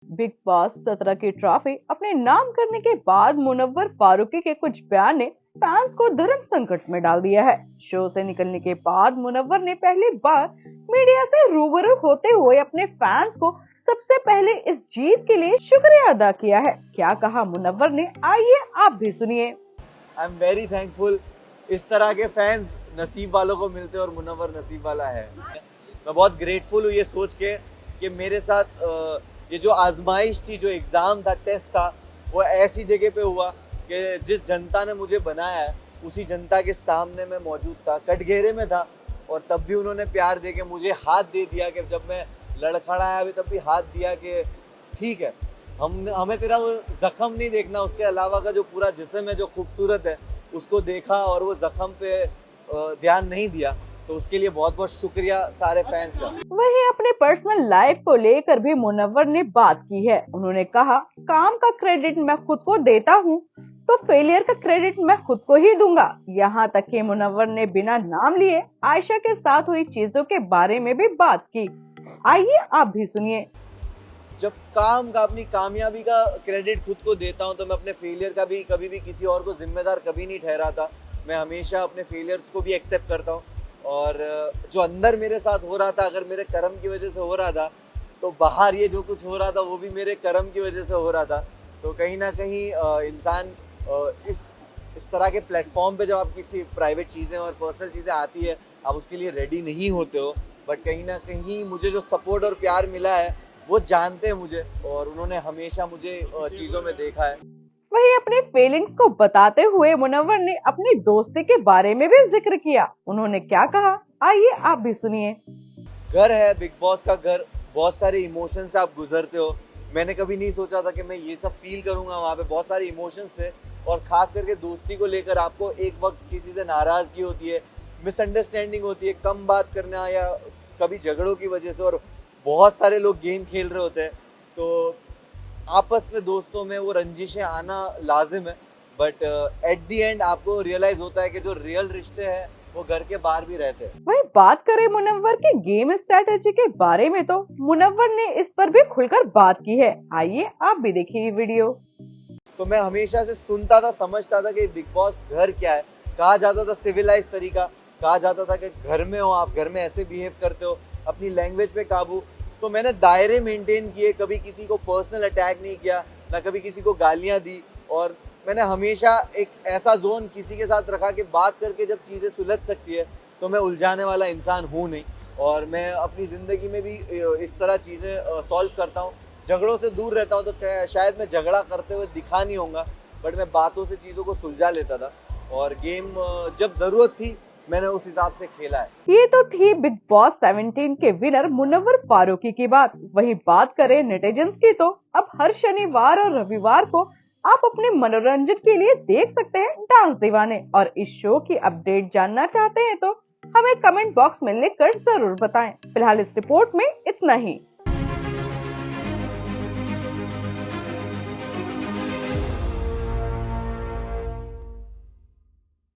Big boss 17 की trophy अपने नाम करने के बाद मुनव्वर फारूकी के कुछ बयान ने फैंस को धर्म संकट में डाल दिया है। शो से निकलने के बाद मुनव्वर ने पहली बार मीडिया से रूबरू होते हुए अपने फैंस को सबसे पहले इस जीत के लिए शुक्रिया अदा किया है। क्या कहा मुनव्वर ने, आइए आप भी सुनिए। I am very thankful. इस तरह के फैंस नसीब वालों को मिलते हैं और मुनव्वर नसीब वाला है। मैं बहुत ग्रेटफुल हूँ ये सोच के कि मेरे साथ ये जो आजमाइश थी, जो एग्ज़ाम था, टेस्ट था, वो ऐसी जगह पे हुआ कि जिस जनता ने मुझे बनाया है उसी जनता के सामने मैं मौजूद था, कटघरे में था, और तब भी उन्होंने प्यार दे के मुझे हाथ दे दिया कि जब मैं लड़खड़ाया भी तब भी हाथ दिया कि ठीक है, हमें तेरा वो जख्म नहीं देखना, उसके अलावा का जो पूरा जिस्म है जो खूबसूरत है उसको देखा और वो जख्म पे ध्यान नहीं दिया। तो उसके लिए बहुत बहुत शुक्रिया सारे फैंस का। वहीं अपने पर्सनल लाइफ को लेकर भी मुनव्वर ने बात की है। उन्होंने कहा, काम का क्रेडिट मैं खुद को देता हूँ तो फेलियर का क्रेडिट मैं खुद को ही दूंगा। यहाँ तक कि मुनव्वर ने बिना नाम लिए आयशा के साथ हुई चीजों के बारे में भी बात की। आइए आप भी सुनिए। जब काम का, अपनी कामयाबी का क्रेडिट खुद को देता हूँ तो मैं अपने फेलियर का भी कभी भी किसी और को जिम्मेदार कभी नहीं ठहराता। मैं हमेशा अपने फेलियर्स को भी एक्सेप्ट करता हूँ, और जो अंदर मेरे साथ हो रहा था, अगर मेरे कर्म की वजह से हो रहा था, तो बाहर ये जो कुछ हो रहा था वो भी मेरे कर्म की वजह से हो रहा था। तो कहीं ना कहीं इंसान इस तरह के प्लेटफॉर्म पे जब आप किसी प्राइवेट चीज़ें और पर्सनल चीज़ें आती है, आप उसके लिए रेडी नहीं होते हो, बट कहीं ना कहीं मुझे जो सपोर्ट और प्यार मिला है वो जानते हैं मुझे, और उन्होंने हमेशा मुझे चीज़ों में देखा है। वहीं अपनी फीलिंग्स को बताते हुए मुनव्वर ने अपनी दोस्ती के बारे में भी जिक्र किया। उन्होंने क्या कहा, आइए आप भी सुनिए। घर है, बिग बॉस का घर, बहुत सारे इमोशन से आप गुजरते हो। मैंने कभी नहीं सोचा था कि मैं ये सब फील करूंगा। वहाँ पे बहुत सारे इमोशंस थे, और खास करके दोस्ती को लेकर आपको एक वक्त किसी से नाराजगी होती है, मिसअंडरस्टैंडिंग होती है, कम बात करना या कभी झगड़ों की वजह से, और बहुत सारे लोग गेम खेल रहे होते हैं, तो आपस में दोस्तों में वो रंजिशें आना लाजिम है। बट एट दी एंड आपको रियलाइज होता है कि जो रियल रिश्ते हैं वो घर के बाहर भी रहते हैं। वहीं बात करें मुनव्वर के गेम स्ट्रेटेजी के बारे में, तो मुनव्वर ने इस पर भी खुलकर बात की है। आइए आप भी देखिए ये वीडियो। तो मैं हमेशा से सुनता था, समझता था कि बिग बॉस घर क्या है। कहा जाता था सिविलाइज तरीका, कहा जाता था कि घर में हो आप, घर में ऐसे बिहेव करते हो, अपनी लैंग्वेज पे काबू। तो मैंने दायरे मेंटेन किए, कभी किसी को पर्सनल अटैक नहीं किया, ना कभी किसी को गालियां दी, और मैंने हमेशा एक ऐसा जोन किसी के साथ रखा कि बात करके जब चीज़ें सुलझ सकती है तो मैं उलझाने वाला इंसान हूँ नहीं। और मैं अपनी ज़िंदगी में भी इस तरह चीज़ें सॉल्व करता हूँ। झगड़ों से दूर रहता हूँ, तो शायद मैं झगड़ा करते हुए दिखा नहीं होऊंगा, बट मैं बातों से चीज़ों को सुलझा लेता था, और गेम जब ज़रूरत थी मैंने उस हिसाब से खेला है। ये तो थी बिग बॉस 17 के विनर मुनव्वर फारूकी की बात। वही बात करें नेटिजन्स की, तो अब हर शनिवार और रविवार को आप अपने मनोरंजन के लिए देख सकते हैं डांस दीवाने। और इस शो की अपडेट जानना चाहते हैं तो हमें कमेंट बॉक्स में लिखकर जरूर बताएं। फिलहाल इस रिपोर्ट में इतना ही।